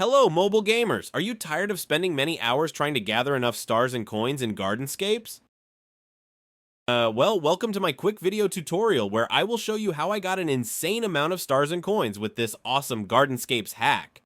Hello, mobile gamers! Are you tired of spending many hours trying to gather enough stars and coins in Gardenscapes? Welcome to my quick video tutorial where I will show you how I got an insane amount of stars and coins with this awesome Gardenscapes hack.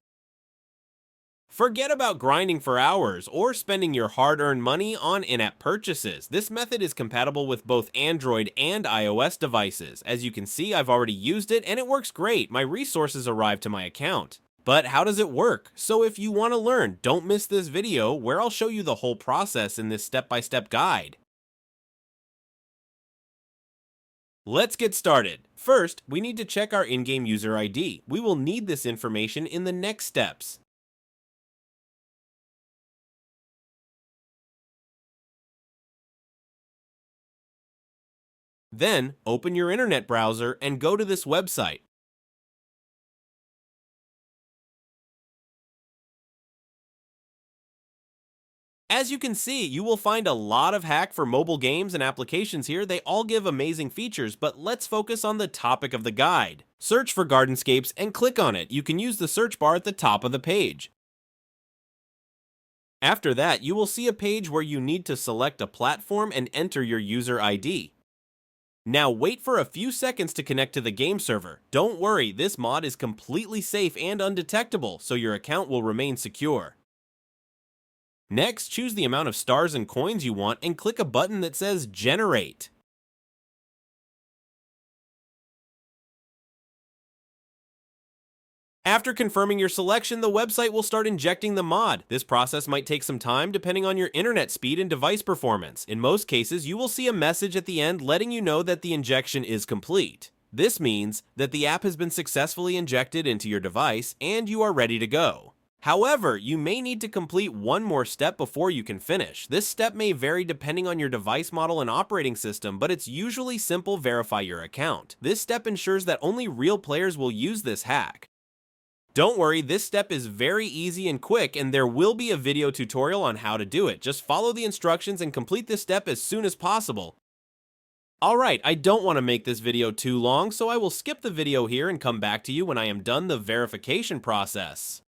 Forget about grinding for hours or spending your hard-earned money on in-app purchases. This method is compatible with both Android and iOS devices. As you can see, I've already used it and it works great. My resources arrived to my account. But how does it work? So if you want to learn, don't miss this video where I'll show you the whole process in this step-by-step guide. Let's get started. First, we need to check our in-game user ID. We will need this information in the next steps. Then, open your internet browser and go to this website. As you can see, you will find a lot of hack for mobile games and applications here. They all give amazing features, but let's focus on the topic of the guide. Search for Gardenscapes and click on it. You can use the search bar at the top of the page. After that, you will see a page where you need to select a platform and enter your user ID. Now wait for a few seconds to connect to the game server. Don't worry, this mod is completely safe and undetectable, so your account will remain secure. Next, choose the amount of stars and coins you want and click a button that says Generate. After confirming your selection, the website will start injecting the mod. This process might take some time depending on your internet speed and device performance. In most cases, you will see a message at the end letting you know that the injection is complete. This means that the app has been successfully injected into your device and you are ready to go. However, you may need to complete one more step before you can finish. This step may vary depending on your device model and operating system, but it's usually simple: verify your account. This step ensures that only real players will use this hack. Don't worry, this step is very easy and quick, and there will be a video tutorial on how to do it. Just follow the instructions and complete this step as soon as possible. Alright, I don't want to make this video too long, so I will skip the video here and come back to you when I am done the verification process.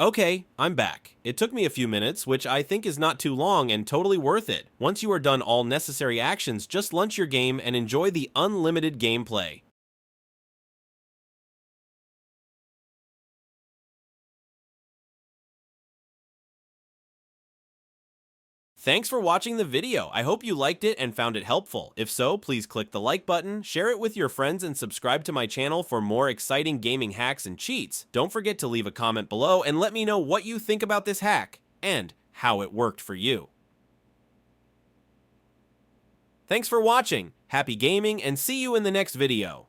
Okay, I'm back. It took me a few minutes, which I think is not too long and totally worth it. Once you are done all necessary actions, just launch your game and enjoy the unlimited gameplay. Thanks for watching the video. I hope you liked it and found it helpful. If so, please click the like button, share it with your friends, and subscribe to my channel for more exciting gaming hacks and cheats. Don't forget to leave a comment below and let me know what you think about this hack and how it worked for you. Thanks for watching, happy gaming, and see you in the next video.